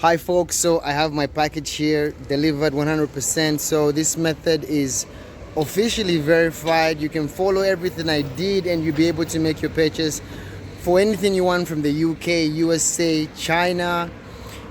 Hi folks, so I have my package here delivered 100%. So this method is officially verified. You can follow everything I did and you'll be able to make your purchase for anything you want from the UK, USA, China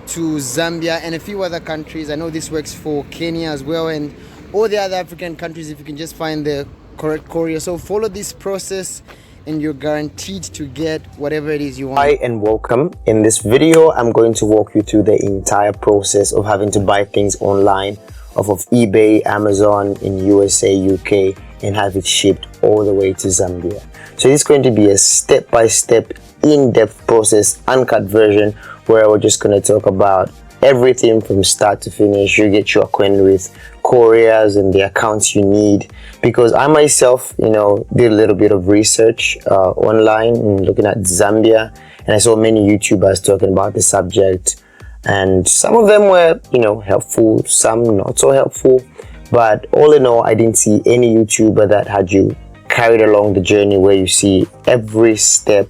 to Zambia and a few other countries. I know this works for Kenya as well and all the other African countries if you can just find the correct courier. So follow this process and you're guaranteed to get whatever it is you want. Hi and welcome. In this video, I'm going to walk you through the entire process of having to buy things online off of eBay, Amazon in USA, UK, and have it shipped all the way to Zambia. So it's going to be a step-by-step, in-depth process, uncut version where we're just going to talk about everything from start to finish. You get you acquainted with couriers and the accounts you need, because I myself did a little bit of research online and looking at Zambia, and I saw many YouTubers talking about the subject, and some of them were helpful, some not so helpful, but all in all I didn't see any YouTuber that had you carried along the journey where you see every step,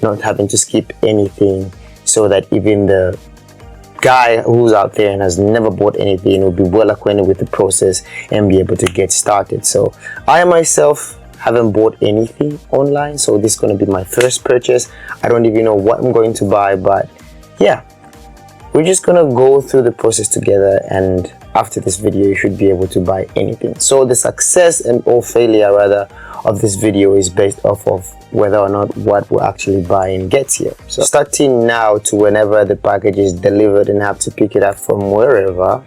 not having to skip anything, so that even the guy who's out there and has never bought anything will be well acquainted with the process and be able to get started. So I myself haven't bought anything online, so this is going to be my first purchase. I don't even know what I'm going to buy, but yeah, we're just gonna go through the process together, and after this video you should be able to buy anything. So the success and or failure rather of this video is based off of whether or not what we're actually buying gets here. So starting now to whenever the package is delivered and have to pick it up from wherever,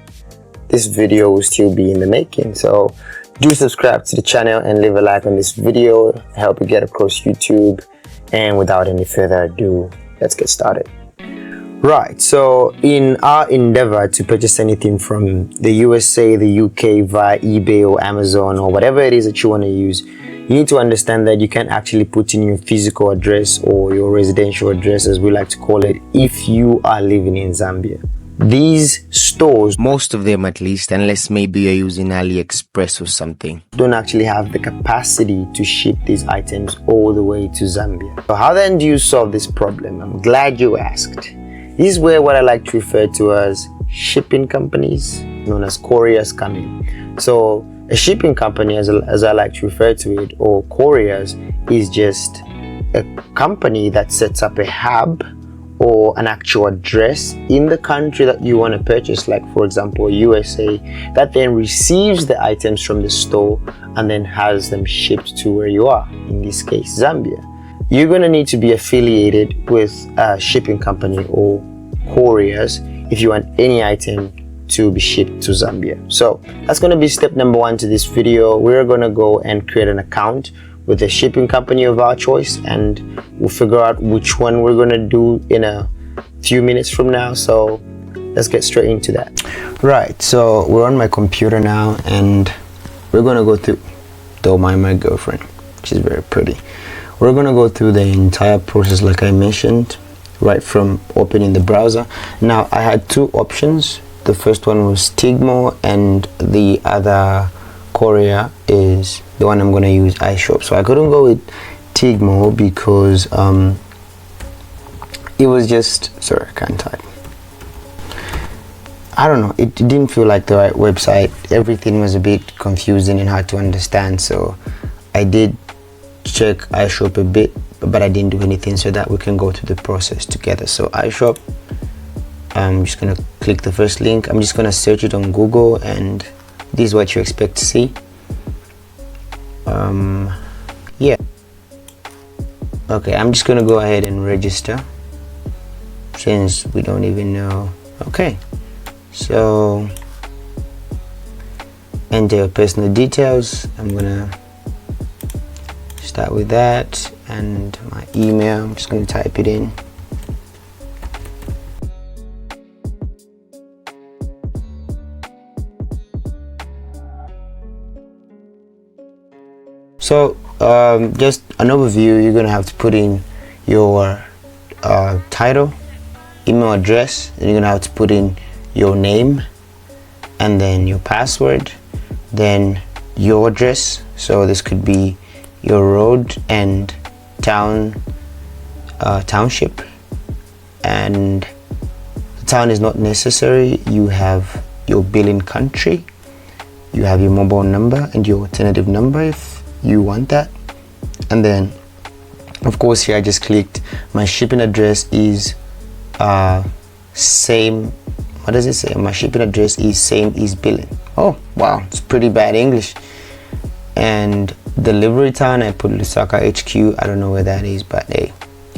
this video will still be in the making. So do subscribe to the channel and leave a like on this video, help you get across YouTube. And without any further ado, let's get started. Right, so in our endeavor to purchase anything from the USA, the UK via eBay or Amazon or whatever it is that you want to use, you need to understand that you can actually put in your physical address or your residential address, as we like to call it, if you are living in Zambia. These stores, most of them at least, unless maybe you're using AliExpress or something, don't actually have the capacity to ship these items all the way to Zambia. So how then do you solve this problem? I'm glad you asked. This is where what I like to refer to as shipping companies, known as couriers, come in. So a shipping company, as I like to refer to it, or couriers, is just a company that sets up a hub or an actual address in the country that you want to purchase, like for example USA, that then receives the items from the store and then has them shipped to where you are, in this case Zambia. You're going to need to be affiliated with a shipping company or couriers if you want any item to be shipped to Zambia. So that's going to be step number one to this video. We're going to go and create an account with a shipping company of our choice, and we'll figure out which one we're going to do in a few minutes from now. So let's get straight into that. Right, so we're on my computer now and we're going to go through, don't mind my girlfriend, she's very pretty. We're going to go through the entire process like I mentioned, right from opening the browser. Now I had two options. The first one was Tigmo, and the other courier is the one I'm going to use, iShop. So I couldn't go with Tigmo because it was just, sorry, I can't type. I don't know, it didn't feel like the right website. Everything was a bit confusing and hard to understand, so I did check iShop a bit, but I didn't do anything, so that we can go through the process together. So iShop, I'm just gonna click the first link. I'm just gonna search it on Google, and this is what you expect to see. Yeah, okay, I'm just gonna go ahead and register since we don't even know. Okay, so enter your personal details. I'm gonna start with that, and my email, I'm just going to type it in. So just an overview, you're going to have to put in your title, email address, and you're going to have to put in your name and then your password, then your address. So this could be your road and township, and the town is not necessary. You have your billing country, you have your mobile number and your alternative number if you want that. And then of course here I just clicked my shipping address is same. What does it say? My shipping address is same as billing. Oh wow, it's pretty bad English. And delivery town, I put Lusaka HQ. I don't know where that is, but hey,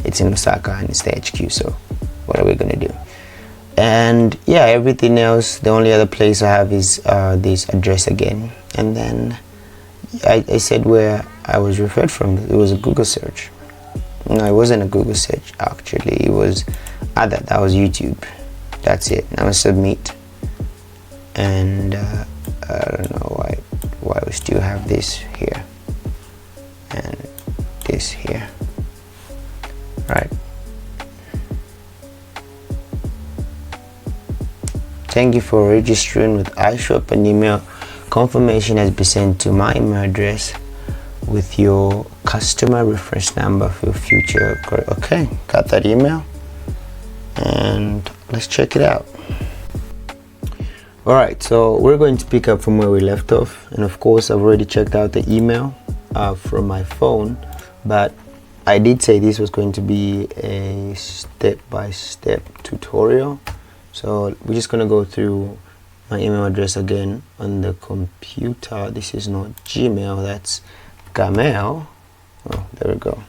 it's in Lusaka and it's the HQ, so what are we gonna do? And yeah, everything else, the only other place I have is this address again. And then I said where I was referred from. It was a Google search. No, it wasn't a Google search actually. It was that was YouTube. That's it. Now I submit, and I don't know why we still have this here and this here, right? Thank you for registering with iShop. An email confirmation has been sent to my email address with your customer reference number for future. Okay, got that email, and let's check it out. All right, so we're going to pick up from where we left off, and of course I've already checked out the email from my phone, but I did say this was going to be a step-by-step tutorial. So we're just going to go through my email address again on the computer. This is not Gmail, that's Gmail. Oh, there we go.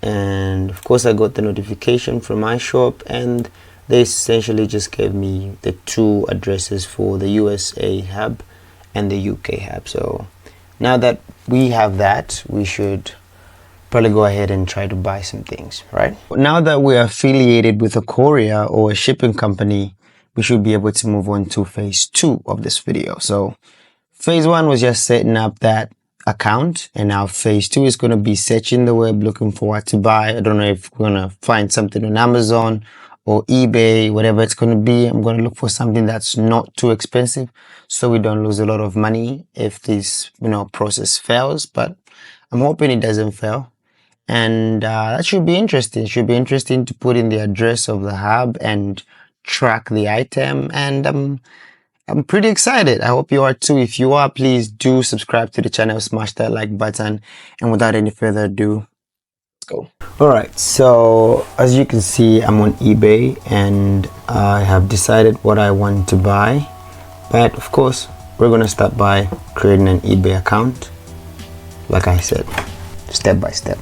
And of course I got the notification from iShop, and they essentially just gave me the two addresses for the USA hub and the UK hub. So now that we have that, we should probably go ahead and try to buy some things, right? Now that we're affiliated with a courier or a shipping company, we should be able to move on to phase 2 of this video. So phase 1 was just setting up that account, and now phase 2 is going to be searching the web, looking for what to buy. I don't know if we're going to find something on Amazon or eBay, whatever it's going to be. I'm going to look for something that's not too expensive so we don't lose a lot of money if this process fails, but I'm hoping it doesn't fail. And that should be interesting. It should be interesting to put in the address of the hub and track the item, and I'm pretty excited. I hope you are too. If you are, please do subscribe to the channel, smash that like button, and without any further ado, let's go. Alright, so as you can see, I'm on eBay and I have decided what I want to buy, but of course we're gonna start by creating an eBay account, like I said, step by step.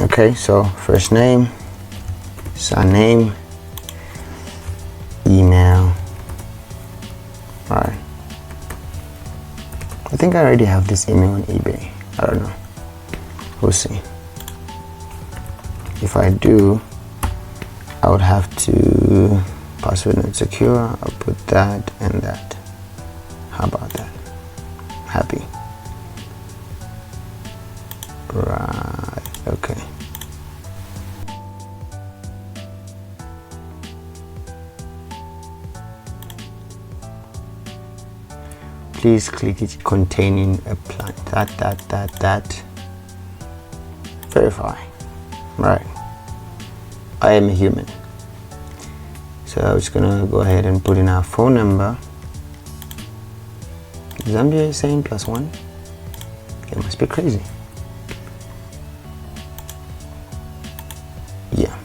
Okay, so first name, surname, email. Alright, I think I already have this email on eBay. I don't know, we'll see. If I do, I would have to password not secure. I'll put that and that. How about that? Happy. Right, okay. Please click it containing a plan. That. Verify. Right. I am a human. So I'm just gonna go ahead and put in our phone number. Zambia is saying +1. It must be crazy. Yeah.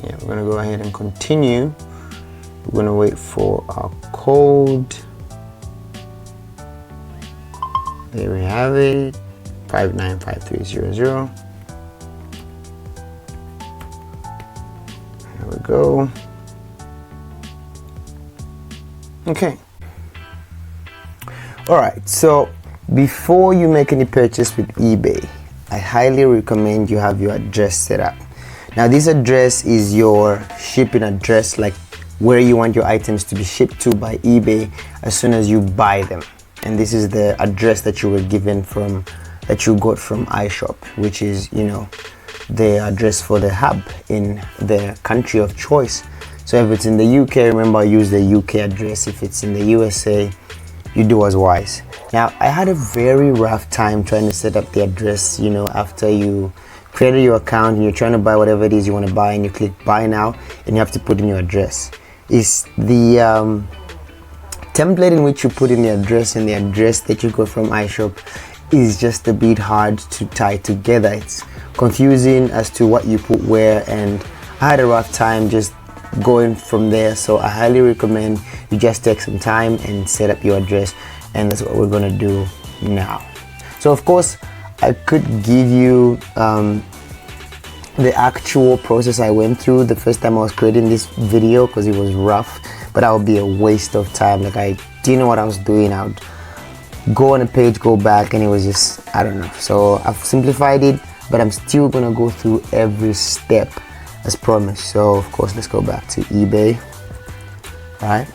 Yeah, we're gonna go ahead and continue. We're gonna wait for our code. There we have it, 595300. There we go. Okay. All right, so before you make any purchase with eBay, I highly recommend you have your address set up. Now this address is your shipping address, like where you want your items to be shipped to by eBay as soon as you buy them. And this is the address that you were given from, that you got from iShop, which is, the address for the hub in the country of choice. So if it's in the UK, remember, use the UK address. If it's in the USA, you do as wise. Now, I had a very rough time trying to set up the address, you know, after you created your account and you're trying to buy whatever it is you want to buy, and you click buy now and you have to put in your address. Is the template in which you put in the address and the address that you got from iShop is just a bit hard to tie together. It's confusing as to what you put where, and I had a rough time just going from there. So I highly recommend you just take some time and set up your address, and that's what we're gonna do now. So of course I could give you the actual process I went through the first time I was creating this video, because it was rough, but that would be a waste of time. Like, I didn't know what I was doing. I would go on a page, go back, and it was just, I don't know. So I've simplified it, but I'm still gonna go through every step as promised. So of course, let's go back to eBay, right?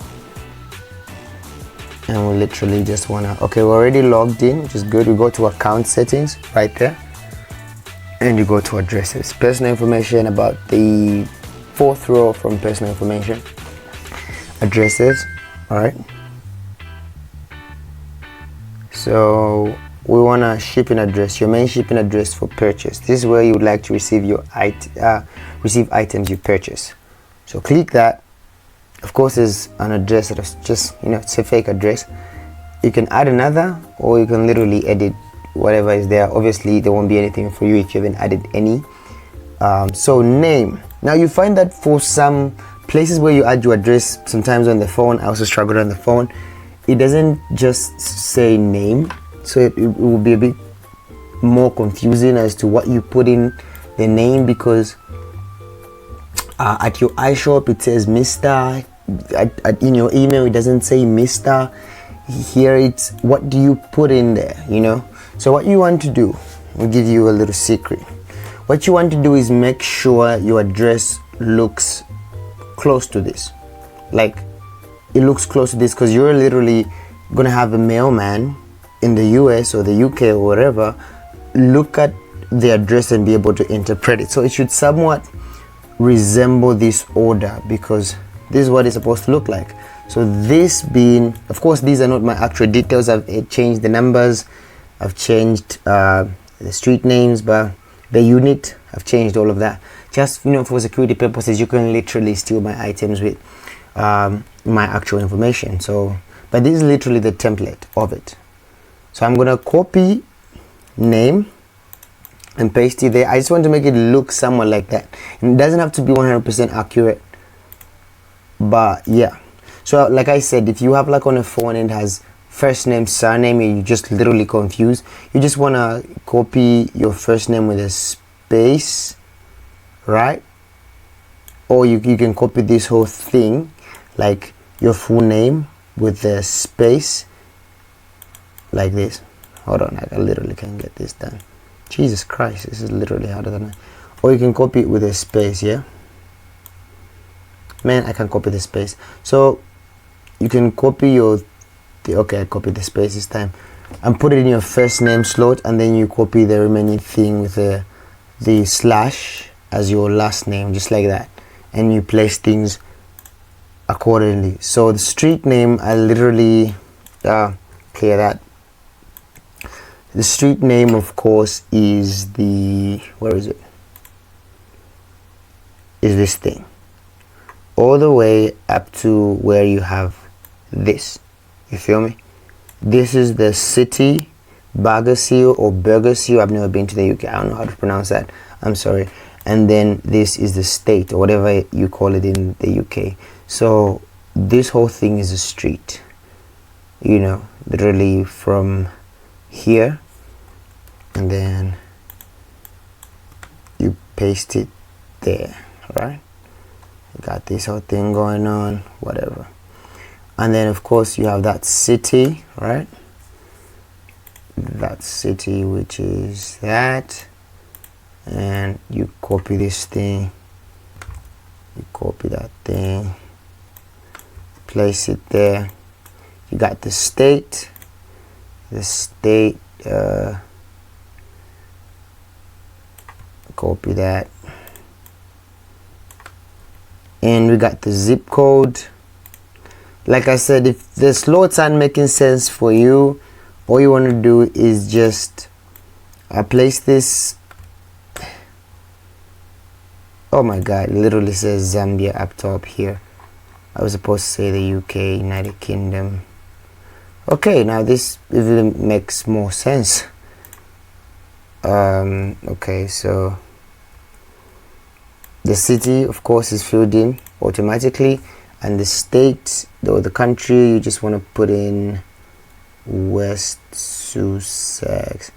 And we literally just wanna, okay, we're already logged in, which is good. We go to account settings right there, and you go to addresses, personal information, about the 4th row from personal information, addresses. All right, so we want a shipping address, your main shipping address for purchase. This is where you would like to receive your receive items you purchase. So click that. Of course, there's an address that is just, you know, it's a fake address. You can add another, or you can literally edit whatever is there. Obviously there won't be anything for you if you haven't added any. So name, now you find that for some places where you add your address, sometimes on the phone, I also struggled on the phone, it doesn't just say name, so it will be a bit more confusing as to what you put in the name, because at your iShop it says Mr. In your email it doesn't say Mr. Here it's what do you put in there, you know. So what you want to do, I'll give you a little secret. What you want to do is make sure your address looks close to this. Like, it looks close to this, because you're literally gonna have a mailman in the US or the UK or wherever look at the address and be able to interpret it. So it should somewhat resemble this order, because this is what it's supposed to look like. So this being, of course, these are not my actual details. I've changed the numbers, I've changed the street names, but the unit, I've changed all of that. Just, you know, for security purposes, you can literally steal my items with my actual information. So, but this is literally the template of it. So I'm gonna copy name and paste it there. I just want to make it look somewhat like that. And it doesn't have to be 100% accurate, but yeah. So like I said, if you have like on a phone and it has first name, surname, and you're just literally confused, you just want to copy your first name with a space, right? Or you can copy this whole thing, like your full name with the space, like this. Hold on, I literally can't get this done. Jesus Christ, this is literally harder than that. Or you can copy it with a space, yeah? Man, I can't copy the space. So you can copy your, okay, I copied the space this time, and put it in your first name slot, and then you copy the remaining thing with the slash as your last name, just like that, and you place things accordingly. So the street name, I literally clear that. The street name, of course, is the, where is it? Is this thing, all the way up to where you have this. You feel me? This is the city, Bagasio or Burgasio. I've never been to the UK. I don't know how to pronounce that. I'm sorry. And then this is the state, or whatever you call it in the UK. So this whole thing is a street. You know, literally from here, and then you paste it there, right? You got this whole thing going on, whatever. And then of course you have that city, right? That city, which is that, and you copy this thing, you copy that thing, place it there. You got the state, copy that, and we got the zip code. Like I said, if the slots aren't making sense for you, all you want to do is just place this. Oh my god, it literally says Zambia up top here. I was supposed to say the UK, United Kingdom. Okay, now this even makes more sense. Okay, so the city, of course, is filled in automatically, and the state or the country, you just want to put in West Sussex.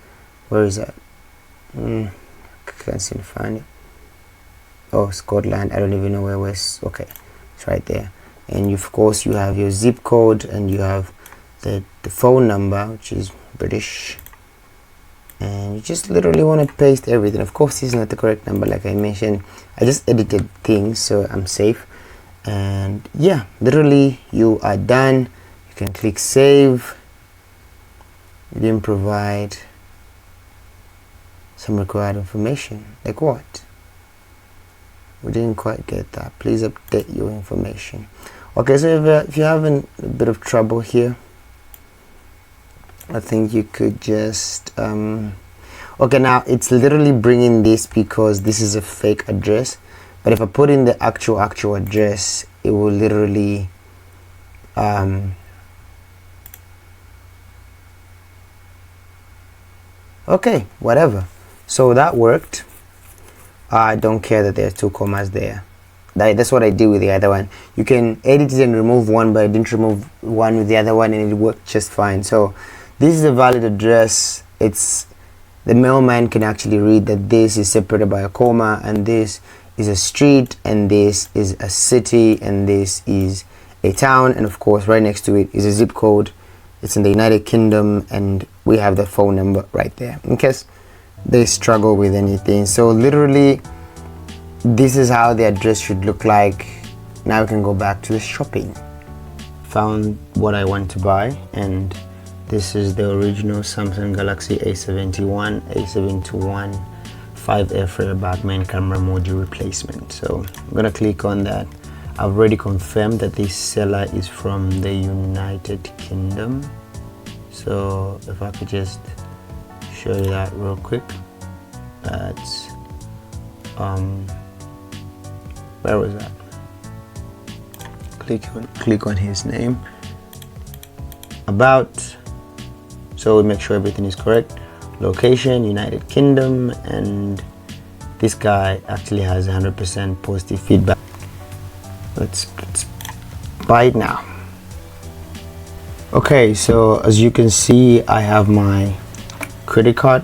Where is that? Can't seem to find it. Oh, Scotland. I don't even know where West. Okay, it's right there. And of course you have your zip code, and you have the phone number, which is British, and you just literally want to paste everything. Of course, this is not the correct number, like I mentioned. I just edited things so I'm safe. And yeah, literally you are done. You can click save. You didn't provide some required information. Like what? We didn't quite get that. Please update your information. Okay, so if you're having a bit of trouble here, I think you could just okay, now it's literally bringing this because this is a fake address, but if I put in the actual address, it will literally okay, whatever. So that worked. I don't care that there are 2 commas there. That's what I did with the other one. You can edit it and remove one, but I didn't remove one with the other one, and it worked just fine. So this is a valid address. It's the mailman can actually read that this is separated by a comma, and this is a street, and this is a city, and this is a town, and of course right next to it is a zip code. It's in the United Kingdom, and we have the phone number right there in case they struggle with anything. So literally this is how the address should look like. Now we can go back to the shopping. Found what I want to buy, and this is the original Samsung Galaxy A71 5F rear back main camera module replacement. So I'm gonna click on that. I've already confirmed that this seller is from the United Kingdom. So if I could just show you that real quick. That's where was that? Click on his name. About. So we make sure everything is correct. Location, United Kingdom, and this guy actually has 100% positive feedback. Let's buy it now. Okay, so as you can see, I have my credit card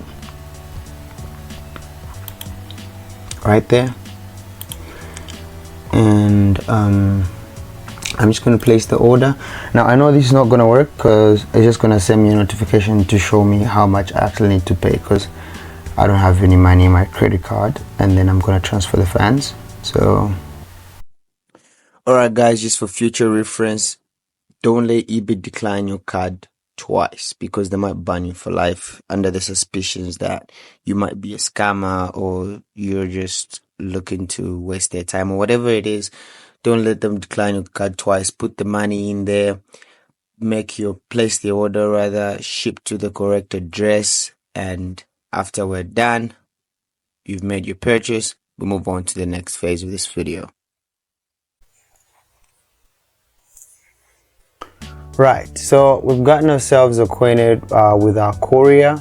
right there, and I'm just going to place the order. Now I know this is not going to work because it's just going to send me a notification to show me how much I actually need to pay, because I don't have any money in my credit card, and then I'm going to transfer the funds. So alright guys, just for future reference, don't let eBay decline your card twice, because they might ban you for life under the suspicions that you might be a scammer or you're just looking to waste their time or whatever it is. Don't let them decline your card twice. Put the money in there, place the order rather, ship to the correct address, and after we're done, you've made your purchase, we move on to the next phase of this video. Right, so we've gotten ourselves acquainted with our courier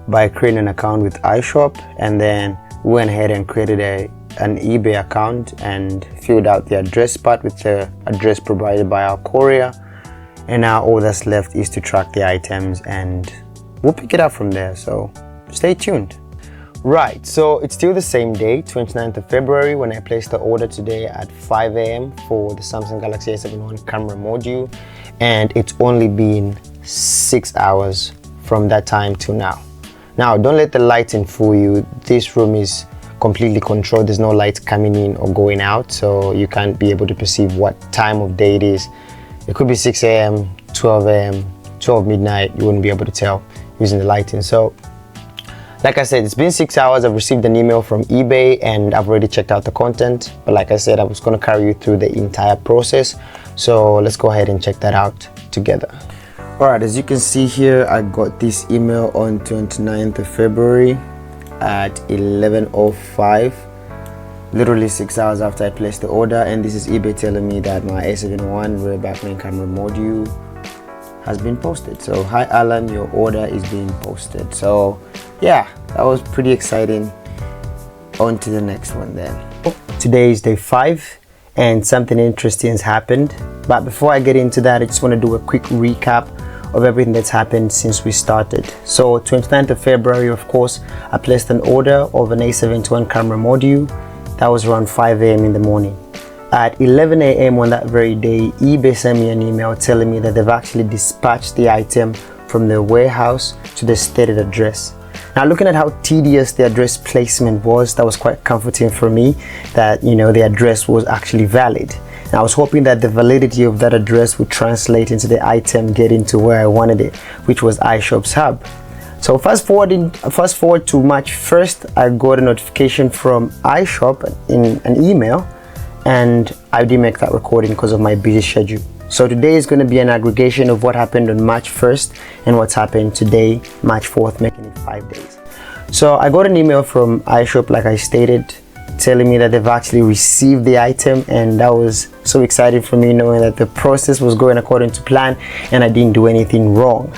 by creating an account with iShop, and then we went ahead and created an eBay account and filled out the address part with the address provided by our courier. And now all that's left is to track the items, and we'll pick it up from there, so stay tuned. Right, so it's still the same day, 29th of February, when I placed the order today at 5 a.m. for the Samsung Galaxy A71 camera module, and it's only been 6 hours from that time till now. Now, don't let the lighting fool you. This room is completely controlled. There's no lights coming in or going out, so you can't be able to perceive what time of day it is. It could be 6 a.m., 12 a.m., 12 midnight. You wouldn't be able to tell using the lighting. So like I said, it's been 6 hours. I've received an email from eBay and I've already checked out the content. But like I said, I was going to carry you through the entire process. So let's go ahead and check that out together. Alright, as you can see here, I got this email on 29th of February at 11:05. Literally 6 hours after I placed the order, and this is eBay telling me that my A7 rear back main camera module has been posted. So hi Alan, your order is being posted. So yeah, that was pretty exciting. On to the next one then. Today is day 5 and something interesting has happened, but before I get into that, I just want to do a quick recap of everything that's happened since we started. So 29th of February, of course, I placed an order of an A7 camera module. That was around 5 a.m. in the morning. At 11 a.m. on that very day, eBay sent me an email telling me that they've actually dispatched the item from the warehouse to the stated address. Now, looking at how tedious the address placement was, that was quite comforting for me that, you know, the address was actually valid. And I was hoping that the validity of that address would translate into the item getting to where I wanted it, which was iShop's hub. So fast forward to March 1st, I got a notification from iShop in an email, and I didn't make that recording because of my busy schedule. So today is going to be an aggregation of what happened on March 1st and what's happened today, March 4th, making it 5 days. So I got an email from iShop, like I stated, telling me that they've actually received the item, and that was so exciting for me, knowing that the process was going according to plan and I didn't do anything wrong.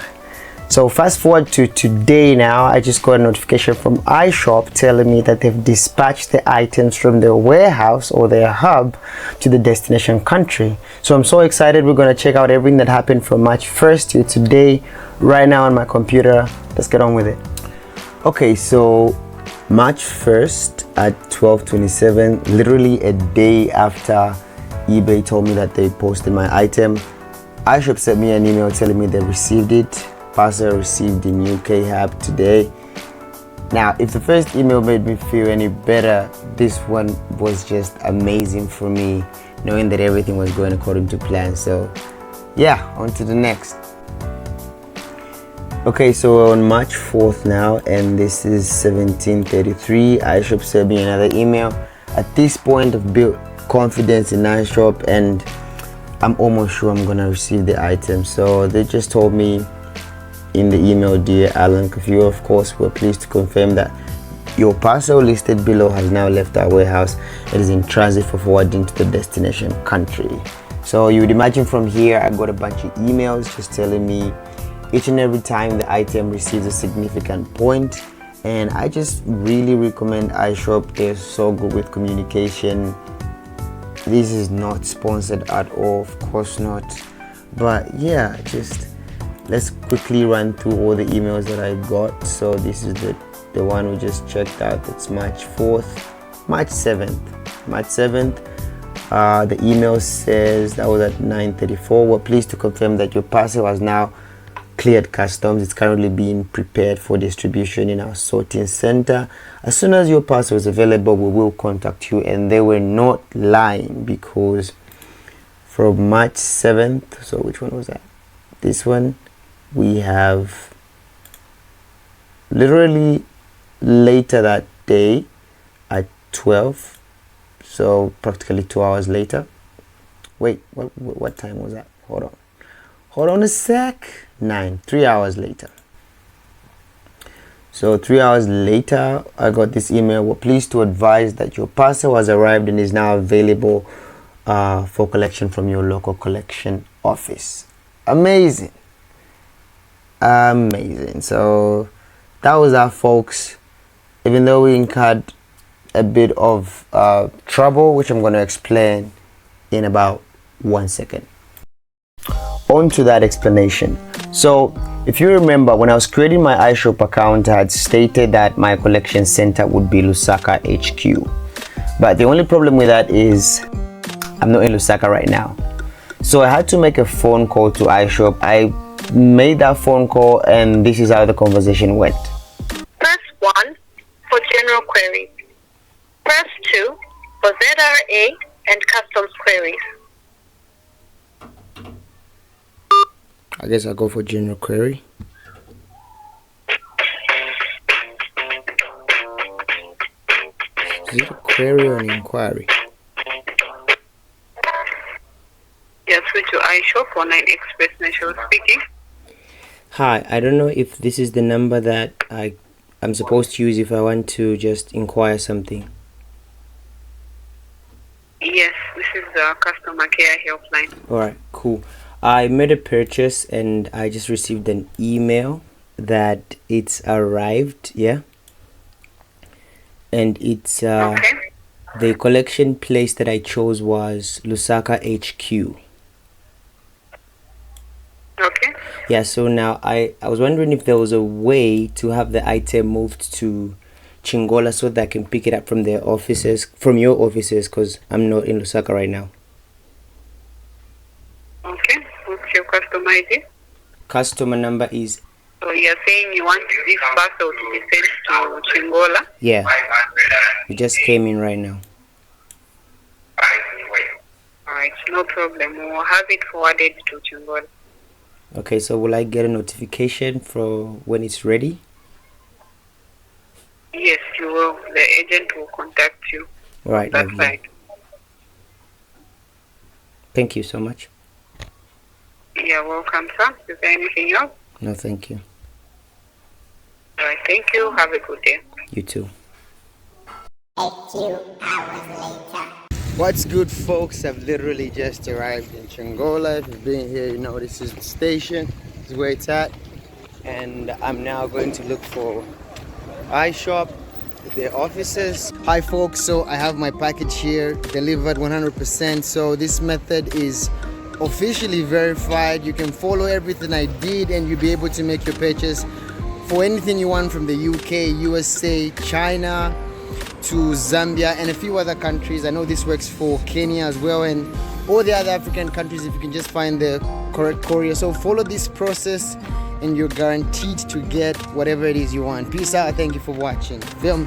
So fast forward to today now, I just got a notification from iShop telling me that they've dispatched the items from their warehouse or their hub to the destination country. So I'm so excited. We're going to check out everything that happened from March 1st to today right now on my computer. Let's get on with it. Okay, so March 1st at 12:27, literally a day after eBay told me that they posted my item, iShop sent me an email telling me they received it. Parcel received in UK hub today. Now, if the first email made me feel any better, this one was just amazing for me, knowing that everything was going according to plan. So yeah, on to the next. Okay, so on March 4th now, and this is 17:33, iShop sent me another email. At this point, I've built confidence in iShop and I'm almost sure I'm gonna receive the item. So they just told me in the email, dear Alan Kafiwa, of course, we're pleased to confirm that your parcel listed below has now left our warehouse. It is in transit for forwarding to the destination country. So you would imagine from here, I got a bunch of emails just telling me each and every time the item receives a significant point, and I just really recommend iShop. They're so good with communication. This is not sponsored at all, of course not, but yeah, just let's quickly run through all the emails that I got. So this is the one we just checked out. It's March 4th, March 7th. The email says that was at 9:34. We're pleased to confirm that your parcel has now cleared customs. It's currently being prepared for distribution in our sorting center. As soon as your parcel is available, we will contact you. And they were not lying, because from March 7th, so which one was that? This one, we have literally later that day at 12, so practically 2 hours later. Wait, what time was that? Hold on a sec. 3 hours later. So 3 hours later, I got this email. We're pleased to advise that your parcel has arrived and is now available for collection from your local collection office. Amazing. So that was our folks. Even though we incurred a bit of trouble, which I'm going to explain in about 1 second. On to that explanation. So if you remember, when I was creating my iShop account, I had stated that my collection center would be Lusaka HQ. But the only problem with that is I'm not in Lusaka right now. So I had to make a phone call to iShop. I made that phone call and this is how the conversation went. Press 1 for general queries. Press 2 for ZRA and customs queries. I guess I'll go for general query. query or an inquiry? Yes, switch to iShop or 9 Express National speaking. Hi, I don't know if this is the number that I'm supposed to use if I want to just inquire something. Yes, this is the customer care helpline. Alright, cool. I made a purchase and I just received an email that it's arrived, yeah? And it's Okay. the collection place that I chose was Lusaka HQ. Okay. Yeah, so now I was wondering if there was a way to have the item moved to Chingola so that I can pick it up from their offices, from your offices, because I'm not in Lusaka right now. Okay. What's your customer ID? Customer number is, So you're saying you want this parcel to be sent to Chingola? yeah, it just came in right now. Alright, no problem. We'll have it forwarded to Chingola. Okay, so will I get a notification for when it's ready? Yes, you will. The agent will contact you. All right, That's lovely. right. Thank you so much. You're welcome, sir. Is there anything else? No, thank you. Alright, thank you. Have a good day. You too. What's good, folks? I've literally just arrived in Chingola. If you've been here, you know this is the station. This is where it's at. And I'm now going to look for iShop, their offices. Hi, folks. So I have my package here, delivered 100%. So this method is officially verified. You can follow everything I did and you'll be able to make your purchase for anything you want from the UK, USA, China, to Zambia and a few other countries. I know this works for Kenya as well and all the other African countries if you can just find the correct courier. So follow this process and you're guaranteed to get whatever it is you want. Peace out. Thank you for watching. Film.